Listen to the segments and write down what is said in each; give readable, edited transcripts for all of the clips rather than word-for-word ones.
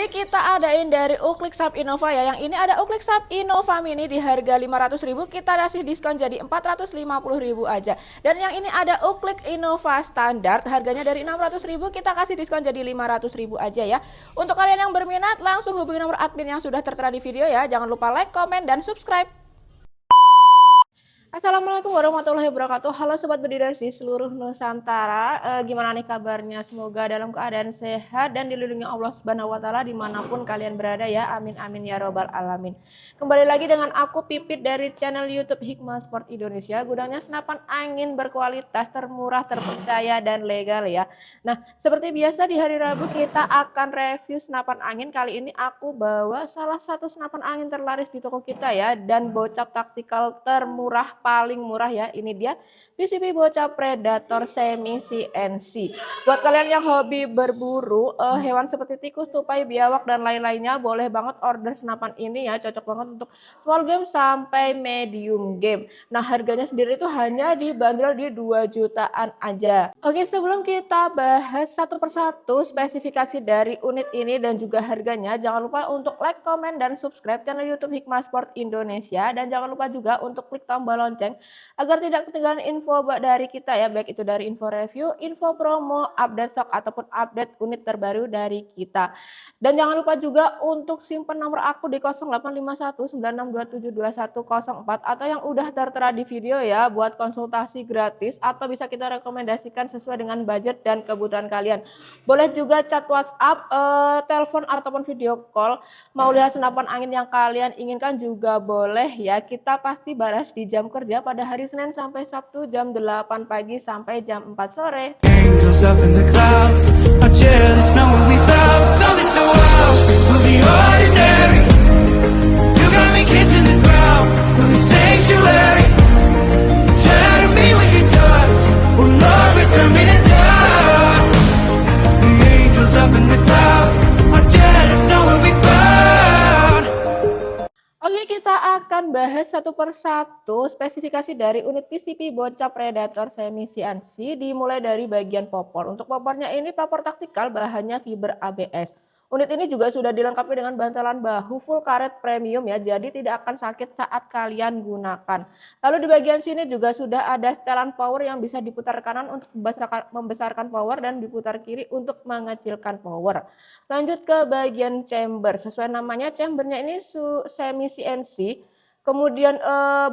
Oke, kita adain dari Uklik Sub Innova ya. Yang ini ada Uklik Sub Innova Mini di harga 500.000, kita kasih diskon jadi 450.000 aja. Dan yang ini ada Uklik Innova Standard, harganya dari 600.000, kita kasih diskon jadi 500.000 aja ya. Untuk kalian yang berminat, langsung hubungi nomor admin yang sudah tertera di video ya. Jangan lupa like, komen, dan subscribe. Assalamualaikum warahmatullahi wabarakatuh. Halo sobat bediler di seluruh Nusantara. Gimana nih kabarnya? Semoga dalam keadaan sehat dan dilindungi Allah Subhanahu wa taala dimanapun kalian berada ya. Amin amin ya robbal alamin. Kembali lagi dengan aku Pipit dari channel YouTube Hikmah Sport Indonesia. Gudangnya senapan angin berkualitas, termurah, terpercaya, dan legal ya. Nah, seperti biasa di hari Rabu kita akan review senapan angin. Kali ini aku bawa salah satu senapan angin terlaris di toko kita ya, dan bocap taktikal termurah, paling murah ya. Ini dia PCP bocap Predator semi CNC. Buat kalian yang hobi berburu hewan seperti tikus, tupai, biawak, dan lain-lainnya, boleh banget order senapan ini ya. Cocok banget untuk small game sampai medium game. Nah, harganya sendiri itu hanya dibanderol di 2 jutaan aja. Oke, sebelum kita bahas satu persatu spesifikasi dari unit ini dan juga harganya, jangan lupa untuk like, komen, dan subscribe channel YouTube Hikmah Sport Indonesia. Dan jangan lupa juga untuk klik tombol lonceng agar tidak ketinggalan info dari kita ya, baik itu dari info review, info promo, update stock, ataupun update unit terbaru dari kita. Dan jangan lupa juga untuk simpan nomor aku di 085196272104 atau yang udah tertera di video ya, buat konsultasi gratis atau bisa kita rekomendasikan sesuai dengan budget dan kebutuhan kalian. Boleh juga chat WhatsApp, telepon, ataupun video call. Mau lihat senapan angin yang kalian inginkan juga boleh ya. Kita pasti balas di jam kerja pada hari Senin sampai Sabtu jam 8 pagi sampai jam 4 sore. Angels up in the clouds, are jealous knowing we found something so wild. We'll be ordinary. You got me kissing the ground, we'll be sanctuary. Shatter me with your touch, oh Lord, return me to dust. The angels up in the clouds, are jealous knowing we found. Oke, kita akan bahas satu persatu spesifikasi dari unit PCP bocap Predator semi CNC, dimulai dari bagian popor. Untuk popornya ini popor taktikal, bahannya fiber ABS. Unit ini juga sudah dilengkapi dengan bantalan bahu full karet premium ya, jadi tidak akan sakit saat kalian gunakan. Lalu di bagian sini juga sudah ada setelan power yang bisa diputar kanan untuk membesarkan power dan diputar kiri untuk mengecilkan power. Lanjut ke bagian chamber. Sesuai namanya, chambernya ini semi CNC. Kemudian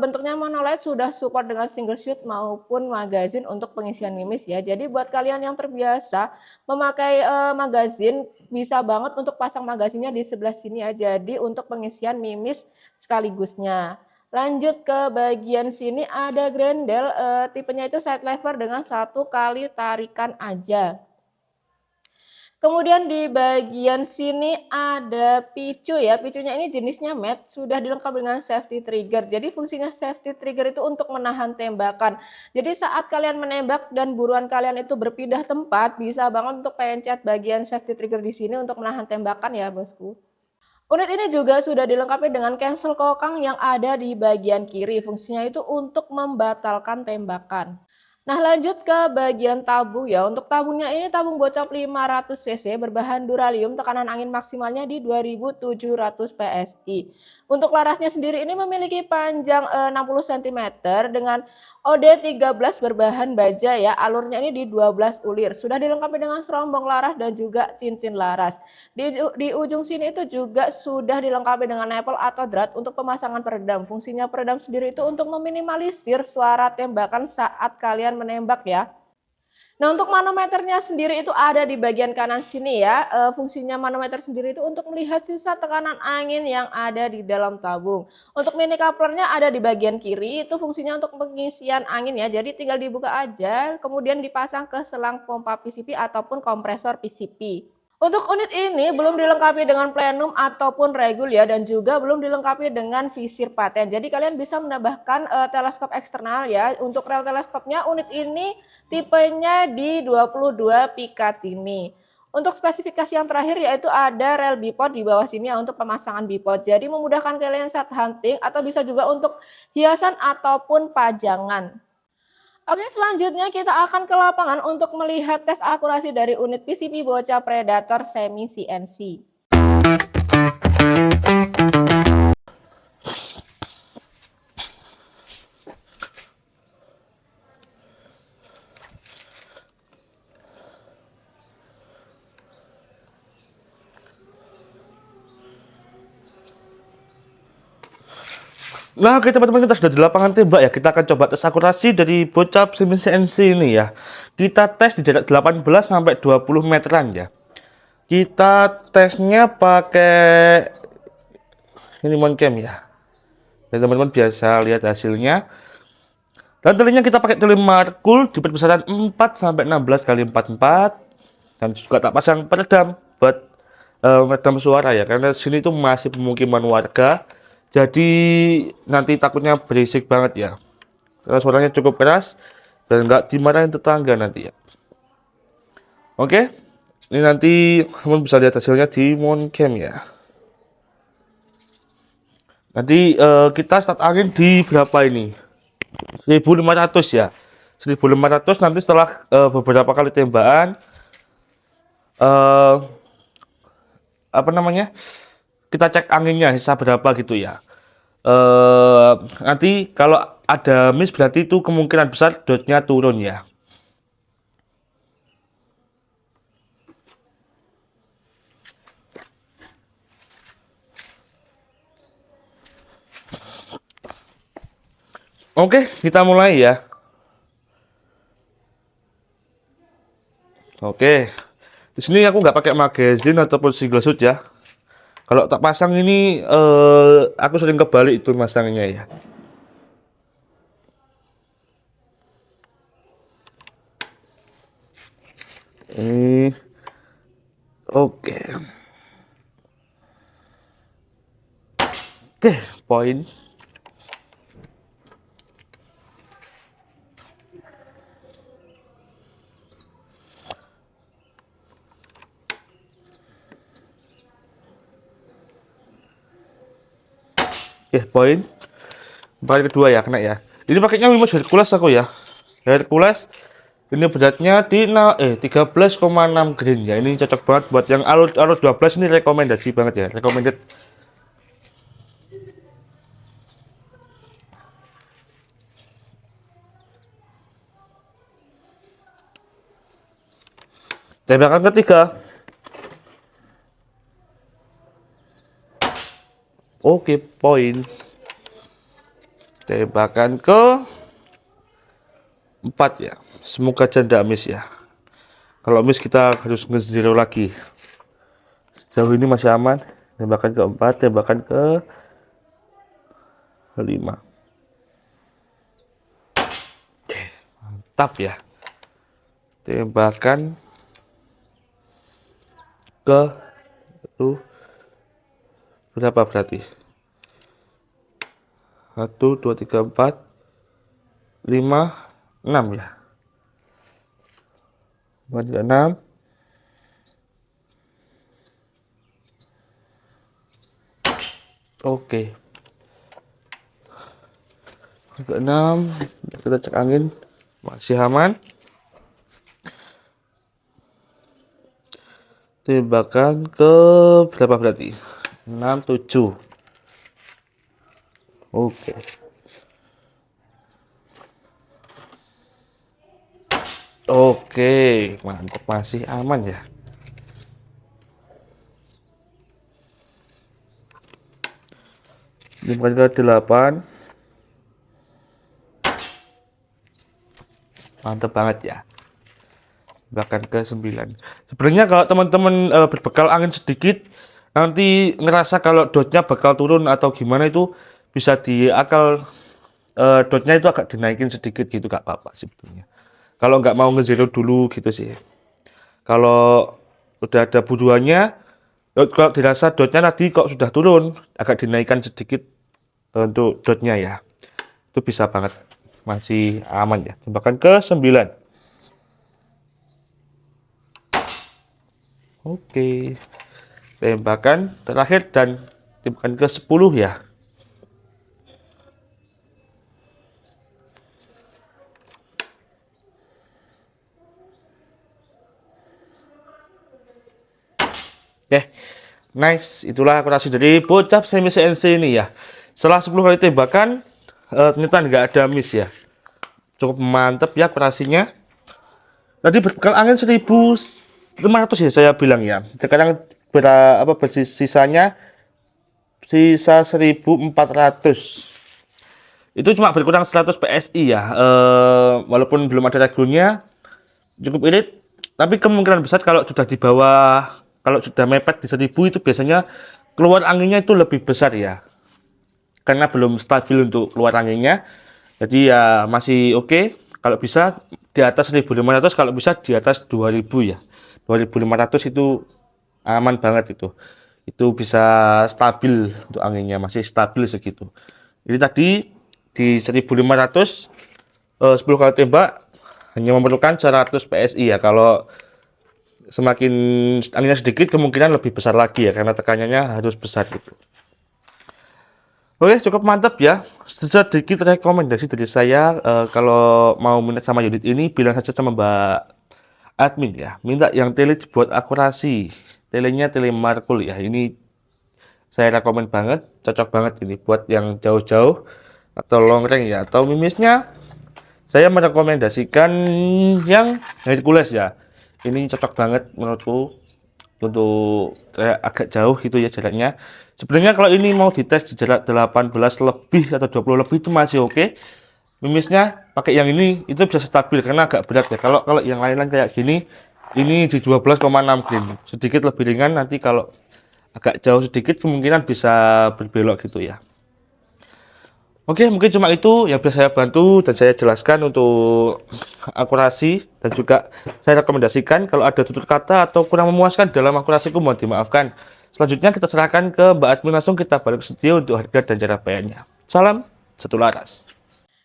bentuknya monolight, sudah support dengan single shoot maupun magazine untuk pengisian mimis ya. Jadi buat kalian yang terbiasa memakai magazine, bisa banget untuk pasang magazinnya di sebelah sini ya. Jadi untuk pengisian mimis sekaligusnya. Lanjut ke bagian sini ada grendel, tipenya itu side lever dengan 1 kali tarikan aja. Kemudian di bagian sini ada picu ya, picunya ini jenisnya matte, sudah dilengkapi dengan safety trigger. Jadi fungsinya safety trigger itu untuk menahan tembakan. Jadi saat kalian menembak dan buruan kalian itu berpindah tempat, bisa banget untuk pencet bagian safety trigger di sini untuk menahan tembakan ya bosku. Unit ini juga sudah dilengkapi dengan cancel kokang yang ada di bagian kiri. Fungsinya itu untuk membatalkan tembakan. Nah, lanjut ke bagian tabung ya. Untuk tabungnya ini tabung bocap 500 cc berbahan duralium, tekanan angin maksimalnya di 2700 PSI. Untuk larasnya sendiri ini memiliki panjang 60 cm dengan OD13 berbahan baja ya. Alurnya ini di 12 ulir. Sudah dilengkapi dengan serombong laras dan juga cincin laras. Di ujung sini itu juga sudah dilengkapi dengan nipple atau drat untuk pemasangan peredam. Fungsinya peredam sendiri itu untuk meminimalisir suara tembakan saat kalian menembak ya. Nah, untuk manometernya sendiri itu ada di bagian kanan sini ya. Fungsinya manometer sendiri itu untuk melihat sisa tekanan angin yang ada di dalam tabung. Untuk mini couplernya ada di bagian kiri, itu fungsinya untuk pengisian angin ya. Jadi tinggal dibuka aja, kemudian dipasang ke selang pompa PCP ataupun kompresor PCP. Untuk unit ini belum dilengkapi dengan plenum ataupun regul ya, dan juga belum dilengkapi dengan visir paten. Jadi kalian bisa menambahkan teleskop eksternal ya. Untuk rel teleskopnya unit ini tipenya di 22 Picatinny. Untuk spesifikasi yang terakhir yaitu ada rel bipod di bawah sini ya untuk pemasangan bipod. Jadi memudahkan kalian saat hunting atau bisa juga untuk hiasan ataupun pajangan. Oke, selanjutnya kita akan ke lapangan untuk melihat tes akurasi dari unit PCP bocap Predator semi CNC. Nah, oke teman-teman, kita sudah di lapangan tembak ya. Kita akan coba tes akurasi dari bocap semi CNC ini ya. Kita tes di jarak 18 sampai 20 meteran ya. Kita tesnya pakai ini Moncam ya. Dan teman-teman biasa lihat hasilnya. Dan telinya kita pakai teli Markul di perbesaran 4 sampai 16 kali 44 dan juga tak pasang peredam buat meredam suara ya, karena sini itu masih pemukiman warga. Jadi nanti takutnya berisik banget ya. Karena suaranya cukup keras dan nggak dimarahin tetangga nanti ya. Oke. Ini nanti teman bisa lihat hasilnya di Moncam ya. Nanti kita start angin di berapa ini? 1500 ya. 1500 nanti setelah beberapa kali tembakan apa namanya? Kita cek anginnya sisa berapa gitu ya. Nanti kalau ada miss berarti itu kemungkinan besar dotnya turun ya. Oke, kita mulai ya. Oke, di sini aku nggak pakai magazine ataupun single shoot ya. Kalau tak pasang ini, aku sering kebalik itu masangnya ya. Ini, oke, poin. Poin. Poin kedua ya, kena ya. Ini pakainya Wimos Hercules aku ya. Hercules ini beratnya di 13,6 grain ya. Ini cocok banget buat yang alur 12, ini rekomendasi banget ya. Recommended. Tembakan ketiga. Oke, poin. Tembakan ke 4 ya. Semoga aja ndak miss ya. Kalau miss kita harus nge-zero lagi. Sejauh ini masih aman. Tembakan ke 4, tembakan ke 5. Oke, mantap ya. Tembakan ke itu berapa berarti? 1, 2, 3, 4, 5, 6 ya. 4, 3, 6. Oke. 6. Kita cek angin. Masih aman. Tembakan ke berapa berarti? 6, 7. Oke. Oke, mantap, masih aman ya. Tembakan ke 8. Mantap banget ya. Bahkan ke 9. Sebenarnya kalau teman-teman berbekal angin sedikit, nanti ngerasa kalau dotnya bakal turun atau gimana itu bisa diakal, dotnya itu agak dinaikin sedikit gitu, gak apa-apa sebetulnya. Kalau nggak mau nge-zero dulu gitu sih. Kalau udah ada buruannya, kalau dirasa dotnya tadi kok sudah turun, agak dinaikkan sedikit untuk dotnya ya. Itu bisa banget, masih aman ya. Tembakan ke 9. Oke. Tembakan terakhir dan tembakan ke 10 ya. Nice, itulah akurasi dari bocap semi CNC ini ya. Setelah 10 kali tembakan, ternyata nggak ada miss ya. Cukup mantap ya akurasinya. Tadi berbekal angin 1500 ya saya bilang ya. Sekarang sisanya sisa 1400. itu cuma berkurang 100 PSI ya. Walaupun belum ada regulnya, cukup irit. Tapi kemungkinan besar kalau sudah di bawah, kalau sudah mepet di 1000 itu biasanya keluar anginnya itu lebih besar ya. Karena belum stabil untuk keluar anginnya. Jadi ya masih oke. Kalau bisa di atas 1500, kalau bisa di atas 2000 ya. 2500 itu aman banget itu. Itu bisa stabil untuk anginnya, masih stabil segitu. Jadi tadi di 1500 10 kali tembak hanya memerlukan 100 PSI ya. Kalau semakin anginnya sedikit kemungkinan lebih besar lagi ya karena tekanannya harus besar gitu. Oke, cukup mantap ya. Sedikit rekomendasi dari saya, kalau mau minat sama unit ini bilang saja sama Mbak admin ya. Minta yang tele dibuat akurasi. Telenya tele Markul ya. Ini saya rekomen banget, cocok banget ini buat yang jauh-jauh atau long range ya. Atau mimisnya saya merekomendasikan yang Hercules ya. Ini cocok banget menurutku untuk agak jauh gitu ya jaraknya. Sebenarnya kalau ini mau dites di jarak 18 lebih atau 20 lebih itu masih oke. Mimisnya pakai yang ini itu bisa stabil karena agak berat ya. Kalau kalau yang lain-lain kayak gini, ini di 12,6 green. Sedikit lebih ringan, nanti kalau agak jauh sedikit kemungkinan bisa berbelok gitu ya. Oke, mungkin cuma itu yang bisa saya bantu dan saya jelaskan untuk akurasi, dan juga saya rekomendasikan kalau ada tutur kata atau kurang memuaskan dalam akurasiku mohon dimaafkan. Selanjutnya kita serahkan ke Mbak Admin, langsung kita balik ke studio untuk harga dan cara bayarnya. Salam satu laras.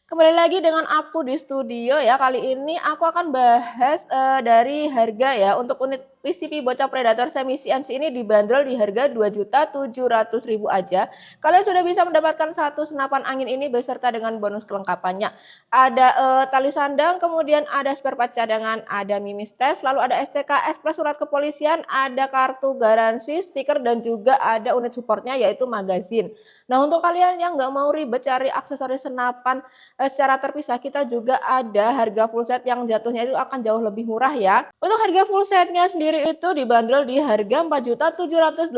Kembali lagi dengan aku di studio ya. Kali ini aku akan bahas dari harga ya. Untuk unit PCP bocah Predator semi CNC ini dibanderol di harga 2.700.000 aja. Kalian sudah bisa mendapatkan satu senapan angin ini beserta dengan bonus kelengkapannya. Ada tali sandang, kemudian ada spare part cadangan, ada mimis tes, lalu ada STKS plus surat kepolisian, ada kartu garansi, stiker, dan juga ada unit supportnya yaitu magazin. Nah, untuk kalian yang nggak mau ribet cari aksesoris senapan secara terpisah, kita juga ada harga full set yang jatuhnya itu akan jauh lebih murah ya. Untuk harga full setnya sendiri itu dibanderol di harga 4.780.000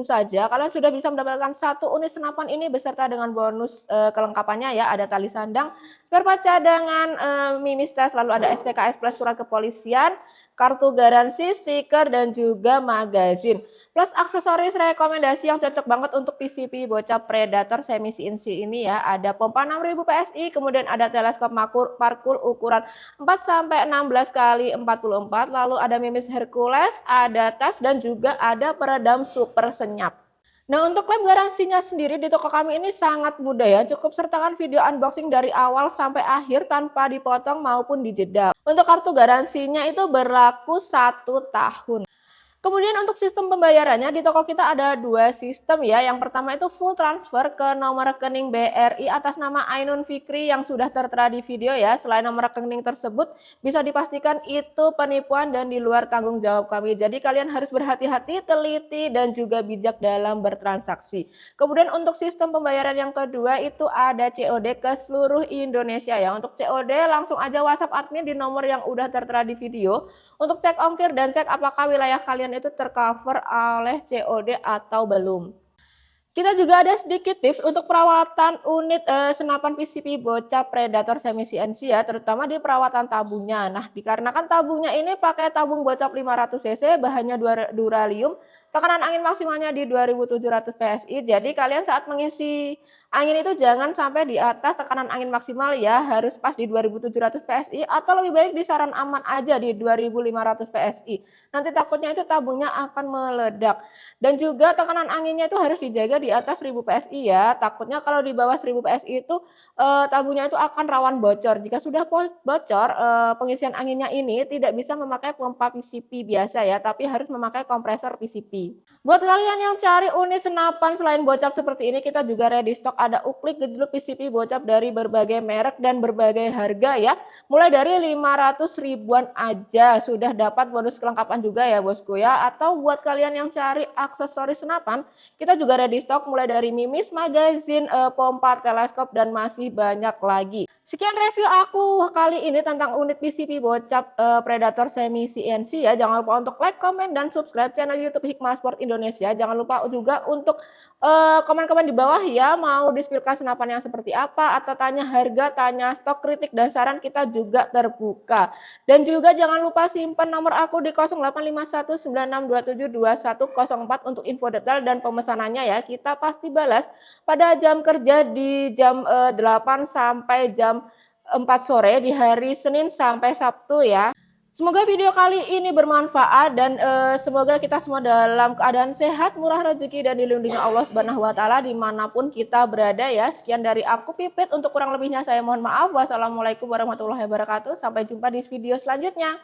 saja. Kalian sudah bisa mendapatkan satu unit senapan ini beserta dengan bonus kelengkapannya ya. Ada tali sandang, spare part cadangan, mimis tes, lalu ada STKS plus surat kepolisian, kartu garansi, stiker, dan juga magazin. Plus aksesoris rekomendasi yang cocok banget untuk PCP bocah Predator semi CNC ini ya. Ada pompa 6000 PSI, kemudian ada teleskop parkul ukuran 4-16 kali 44, lalu ada mimis Hercules, ada tas, dan juga ada peredam super senyap. Nah, untuk klaim garansinya sendiri di toko kami ini sangat mudah ya. Cukup sertakan video unboxing dari awal sampai akhir tanpa dipotong maupun dijeda. Untuk kartu garansinya itu berlaku 1 tahun. Kemudian untuk sistem pembayarannya di toko kita ada 2 sistem ya. Yang pertama itu full transfer ke nomor rekening BRI atas nama Ainun Fikri yang sudah tertera di video ya. Selain nomor rekening tersebut bisa dipastikan itu penipuan dan di luar tanggung jawab kami. Jadi kalian harus berhati-hati, teliti, dan juga bijak dalam bertransaksi. Kemudian untuk sistem pembayaran yang kedua itu ada COD ke seluruh Indonesia ya. Untuk COD langsung aja WhatsApp admin di nomor yang udah tertera di video untuk cek ongkir dan cek apakah wilayah kalian itu tercover oleh COD atau belum. Kita juga ada sedikit tips untuk perawatan unit senapan PCP bocah Predator semi CNC ya, terutama di perawatan tabungnya. Nah, dikarenakan tabungnya ini pakai tabung bocap 500 cc, bahannya duralium, tekanan angin maksimalnya di 2700 PSI. Jadi kalian saat mengisi angin itu jangan sampai di atas tekanan angin maksimal ya, harus pas di 2700 PSI atau lebih baik di saran aman aja di 2500 PSI. Nanti takutnya itu tabungnya akan meledak. Dan juga tekanan anginnya itu harus dijaga di atas 1000 PSI ya. Takutnya kalau di bawah 1000 PSI itu tabungnya itu akan rawan bocor. Jika sudah bocor, pengisian anginnya ini tidak bisa memakai pompa PCP biasa ya, tapi harus memakai kompresor PCP. Buat kalian yang cari unit senapan selain bocap seperti ini, kita juga ready stock ada uklik gejluk PCP bocap dari berbagai merek dan berbagai harga ya. Mulai dari 500 ribuan aja sudah dapat bonus kelengkapan juga ya bosku ya. Atau buat kalian yang cari aksesoris senapan, kita juga ready stock stok mulai dari mimis, magazin, pompa, teleskop, dan masih banyak lagi. Sekian review aku kali ini tentang unit PCB bocap Predator Semi CNC ya. Jangan lupa untuk like, komen, dan subscribe channel YouTube Hikmah Sport Indonesia. Jangan lupa juga untuk komen-komen di bawah ya, mau dispilkan senapan yang seperti apa, atau tanya harga, tanya stok, kritik, dan saran kita juga terbuka. Dan juga jangan lupa simpan nomor aku di 085196272104 untuk info detail dan pemesanannya ya. Kita pasti balas pada jam kerja di jam 8 sampai jam 4 sore di hari Senin sampai Sabtu ya. Semoga video kali ini bermanfaat dan semoga kita semua dalam keadaan sehat, murah rezeki, dan dilindungi Allah Subhanahu wa taala dimanapun kita berada ya. Sekian dari aku Pipit, untuk kurang lebihnya saya mohon maaf. Wassalamualaikum warahmatullahi wabarakatuh. Sampai jumpa di video selanjutnya.